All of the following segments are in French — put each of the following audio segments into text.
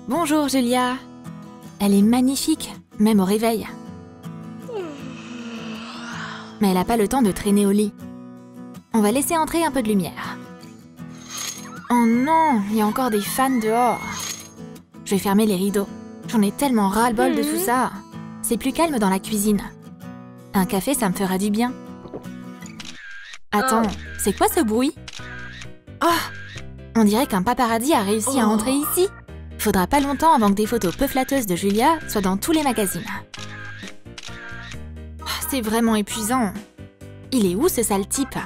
Bonjour Julia. Elle est magnifique, même au réveil. Mais elle n'a pas le temps de traîner au lit. On va laisser entrer un peu de lumière. Oh non, il y a encore des fans dehors. Je vais fermer les rideaux. J'en ai tellement ras-le-bol de tout ça. C'est plus calme dans la cuisine. Un café, ça me fera du bien. Attends, c'est quoi ce bruit? Oh! On dirait qu'un paparazzi a réussi à entrer ici. Faudra pas longtemps avant que des photos peu flatteuses de Julia soient dans tous les magazines. Oh, c'est vraiment épuisant. Il est où ce sale type?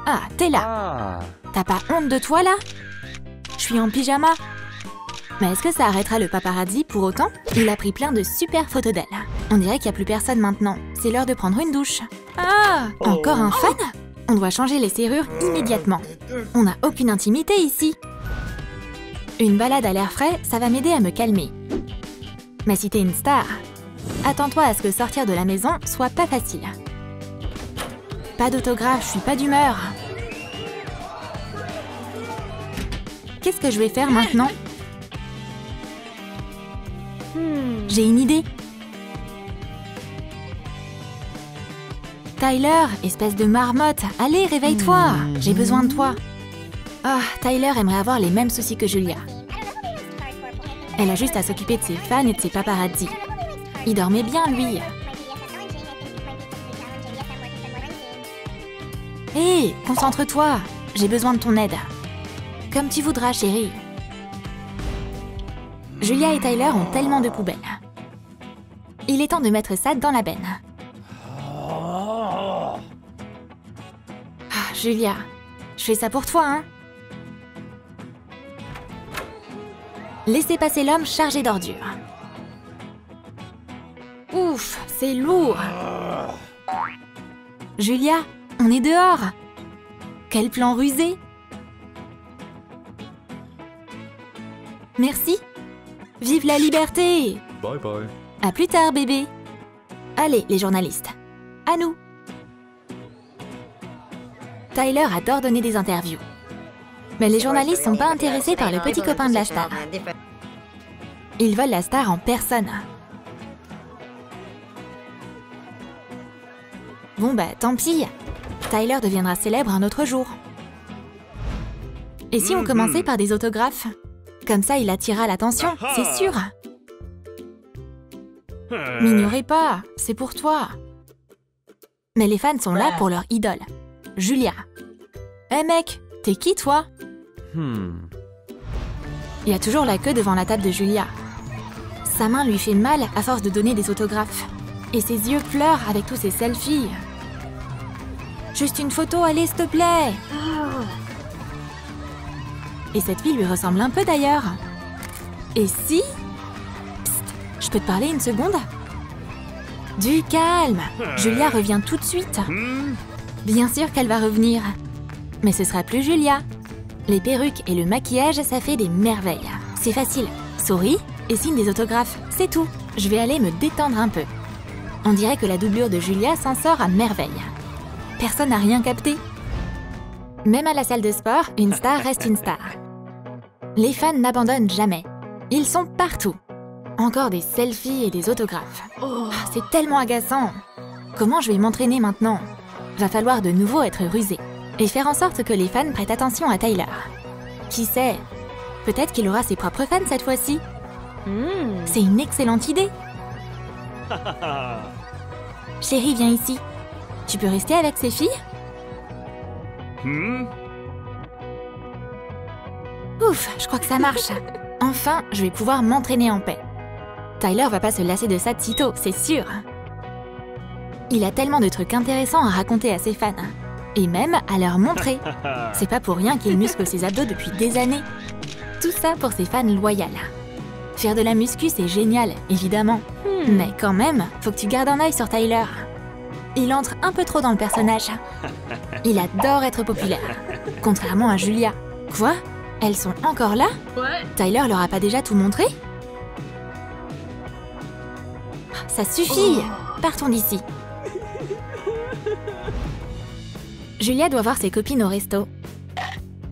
Ah, t'es là. T'as pas honte de toi là? Je suis en pyjama. Mais est-ce que ça arrêtera le paparazzi pour autant? Il a pris plein de super photos d'elle. On dirait qu'il n'y a plus personne maintenant. C'est l'heure de prendre une douche. Ah! Encore un fan? On doit changer les serrures immédiatement. On n'a aucune intimité ici. Une balade à l'air frais, ça va m'aider à me calmer. Mais si t'es une star, attends-toi à ce que sortir de la maison soit pas facile. Pas d'autographe, je suis pas d'humeur. Qu'est-ce que je vais faire maintenant? J'ai une idée. Tyler, espèce de marmotte, allez, réveille-toi. J'ai besoin de toi. Ah, Tyler aimerait avoir les mêmes soucis que Julia. Elle a juste à s'occuper de ses fans et de ses paparazzi. Il dormait bien, lui. Hé, concentre-toi. J'ai besoin de ton aide. Comme tu voudras, chérie. Julia et Tyler ont tellement de poubelles. Il est temps de mettre ça dans la benne. Ah, Julia, je fais ça pour toi, hein? Laissez passer l'homme chargé d'ordures. Ouf, c'est lourd. Julia, on est dehors. Quel plan rusé. Merci. Vive la liberté. Bye bye. À plus tard, bébé. Allez, les journalistes. À nous. Tyler adore donner des interviews. Mais les journalistes sont pas intéressés par le petit copain de la star. Ils veulent la star en personne. Bon bah, tant pis. Tyler deviendra célèbre un autre jour. Et si on commençait par des autographes? Comme ça, il attirera l'attention, c'est sûr. M'ignorez pas, c'est pour toi. Mais les fans sont là pour leur idole, Julia. Hé mec, t'es qui toi? Il y a toujours la queue devant la table de Julia. Sa main lui fait mal à force de donner des autographes. Et ses yeux pleurent avec tous ces selfies. Juste une photo, allez, s'il te plaît. Et cette fille lui ressemble un peu d'ailleurs. Et si... Psst, je peux te parler une seconde? Du calme. Julia revient tout de suite. Bien sûr qu'elle va revenir. Mais ce sera plus Julia. Les perruques et le maquillage, ça fait des merveilles. C'est facile. Souris et signe des autographes, c'est tout. Je vais aller me détendre un peu. On dirait que la doublure de Julia s'en sort à merveille. Personne n'a rien capté. Même à la salle de sport, une star reste une star. Les fans n'abandonnent jamais. Ils sont partout. Encore des selfies et des autographes. Oh, c'est tellement agaçant. Comment je vais m'entraîner maintenant? Va falloir de nouveau être rusé. Et faire en sorte que les fans prêtent attention à Tyler. Qui sait? Peut-être qu'il aura ses propres fans cette fois-ci. C'est une excellente idée. Chérie, viens ici. Tu peux rester avec ces filles? Ouf, je crois que ça marche. Enfin, je vais pouvoir m'entraîner en paix. Tyler va pas se lasser de ça de sitôt, c'est sûr. Il a tellement de trucs intéressants à raconter à ses fans. Et même à leur montrer. C'est pas pour rien qu'il muscle ses abdos depuis des années. Tout ça pour ses fans loyales. Faire de la muscu, c'est génial, évidemment. Mais quand même, faut que tu gardes un œil sur Tyler. Il entre un peu trop dans le personnage. Il adore être populaire. Contrairement à Julia. Quoi? Elles sont encore là? Tyler leur a pas déjà tout montré? Ça suffit! Partons d'ici. Julia doit voir ses copines au resto.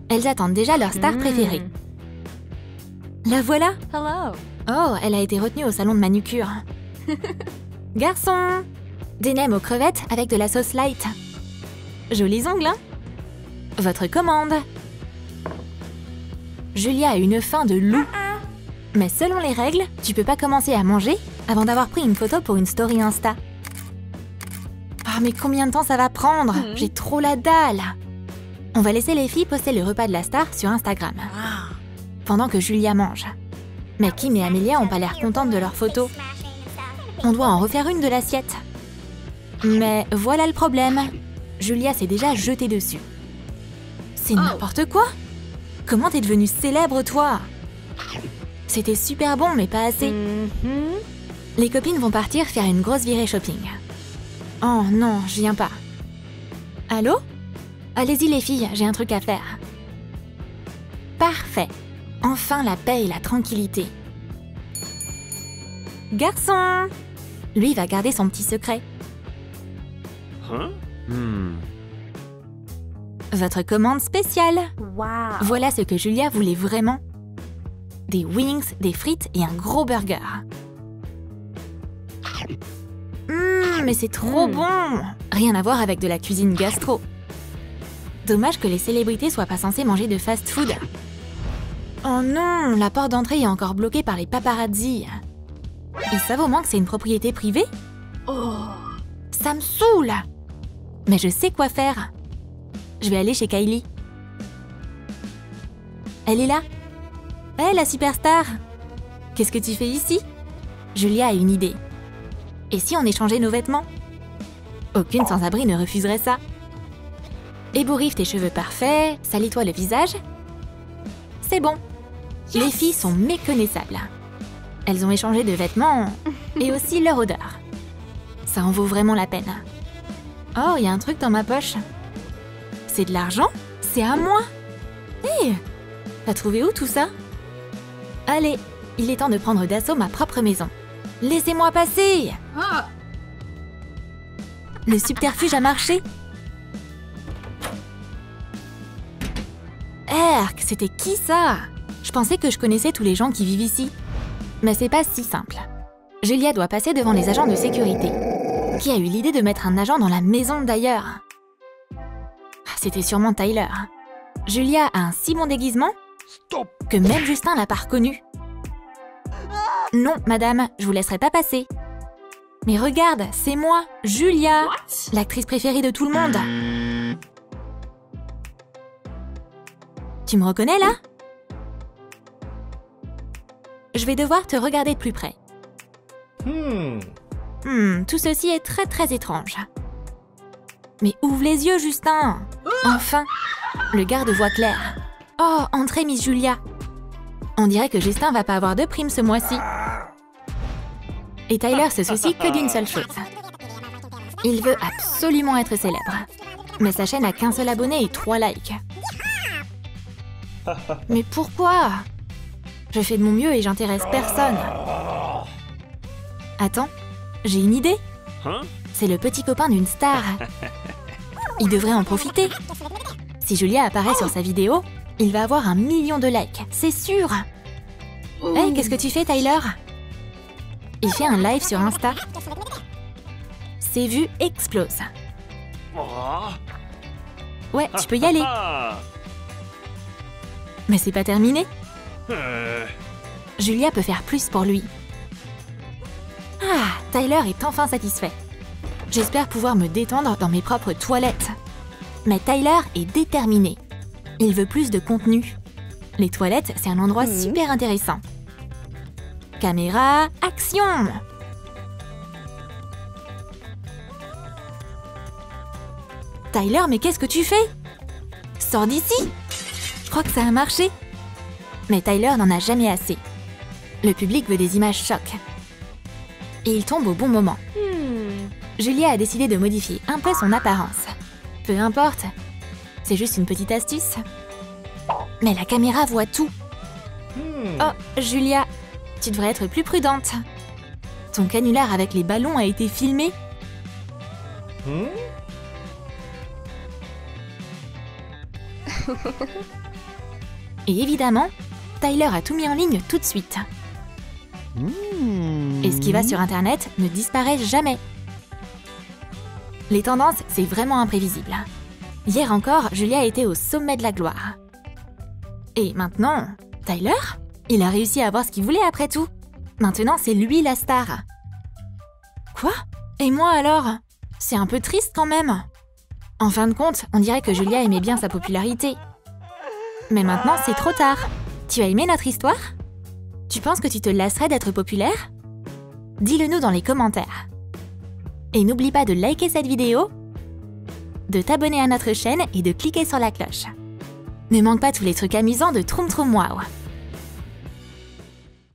Elles attendent déjà leur star préférée. La voilà. Hello. Oh, elle a été retenue au salon de manucure. Garçon! Des nems aux crevettes avec de la sauce light. Jolis ongles, hein? Votre commande. Julia a une faim de loup. Mais selon les règles, tu peux pas commencer à manger avant d'avoir pris une photo pour une story Insta. Ah, mais combien de temps ça va prendre? J'ai trop la dalle. On va laisser les filles poster le repas de la star sur Instagram. Pendant que Julia mange. Mais Kim et Amelia ont pas l'air contentes de leurs photos. On doit en refaire une de l'assiette. Mais voilà le problème. Julia s'est déjà jetée dessus. C'est n'importe quoi. Comment t'es devenue célèbre, toi? C'était super bon, mais pas assez. Les copines vont partir faire une grosse virée shopping. Oh non, je viens pas. Allô? Allez-y les filles, j'ai un truc à faire. Parfait. Enfin la paix et la tranquillité. Garçon! Lui va garder son petit secret. Votre commande spéciale. Wow. Voilà ce que Julia voulait vraiment. Des wings, des frites et un gros burger. Mais c'est trop bon! Rien à voir avec de la cuisine gastro. Dommage que les célébrités soient pas censées manger de fast-food. Oh non, la porte d'entrée est encore bloquée par les paparazzi. Ils savent au moins que c'est une propriété privée? Ça me saoule! Mais je sais quoi faire. Je vais aller chez Kylie. Elle est là. Hé, la superstar! Qu'est-ce que tu fais ici? Julia a une idée. Et si on échangeait nos vêtements? Aucune sans-abri ne refuserait ça. Ébouriffe tes cheveux parfaits, salis-toi le visage. C'est bon. Les filles sont méconnaissables. Elles ont échangé de vêtements et aussi leur odeur. Ça en vaut vraiment la peine. Oh, il y a un truc dans ma poche. C'est de l'argent? C'est à moi? Hé! T'as trouvé où tout ça? Allez, il est temps de prendre d'assaut ma propre maison. Laissez-moi passer! Le subterfuge a marché. Erk, c'était qui ça? Je pensais que je connaissais tous les gens qui vivent ici. Mais c'est pas si simple. Julia doit passer devant les agents de sécurité. Qui a eu l'idée de mettre un agent dans la maison d'ailleurs? C'était sûrement Tyler. Julia a un si bon déguisement que même Justin l'a pas reconnu. Non, madame, je vous laisserai pas passer. Mais regarde, c'est moi, Julia, l'actrice préférée de tout le monde. Tu me reconnais là? Je vais devoir te regarder de plus près. Tout ceci est très très étrange. Mais ouvre les yeux, Justin! Enfin! Le garde voit clair. Oh, entrez, Miss Julia! On dirait que Justin va pas avoir de prime ce mois-ci. Et Tyler se soucie que d'une seule chose. Il veut absolument être célèbre. Mais sa chaîne a qu'un seul abonné et 3 likes. Mais pourquoi? Je fais de mon mieux et j'intéresse personne. Attends, j'ai une idée. C'est le petit copain d'une star. Il devrait en profiter. Si Julia apparaît sur sa vidéo, il va avoir 1 million de likes, c'est sûr. Hey, qu'est-ce que tu fais, Tyler? Il fait un live sur Insta. Ses vues explosent. Ouais, tu peux y aller. Mais c'est pas terminé. Julia peut faire plus pour lui. Ah, Tyler est enfin satisfait. J'espère pouvoir me détendre dans mes propres toilettes. Mais Tyler est déterminé. Il veut plus de contenu. Les toilettes, c'est un endroit super intéressant. Caméra, action! Tyler, mais qu'est-ce que tu fais? Sors d'ici! Je crois que ça a marché. Mais Tyler n'en a jamais assez. Le public veut des images chocs. Et il tombe au bon moment. Julia a décidé de modifier un peu son apparence. Peu importe, c'est juste une petite astuce. Mais la caméra voit tout. Oh, Julia, tu devrais être plus prudente. Ton canular avec les ballons a été filmé. Et évidemment, Tyler a tout mis en ligne tout de suite. Et ce qui va sur Internet ne disparaît jamais. Les tendances, c'est vraiment imprévisible. Hier encore, Julia était au sommet de la gloire. Et maintenant, Tyler, il a réussi à avoir ce qu'il voulait après tout. Maintenant, c'est lui la star. Quoi? Et moi alors? C'est un peu triste quand même. En fin de compte, on dirait que Julia aimait bien sa popularité. Mais maintenant, c'est trop tard. Tu as aimé notre histoire? Tu penses que tu te lasserais d'être populaire? Dis-le nous dans les commentaires. Et n'oublie pas de liker cette vidéo, de t'abonner à notre chaîne et de cliquer sur la cloche. Ne manque pas tous les trucs amusants de Troom Troom Wow.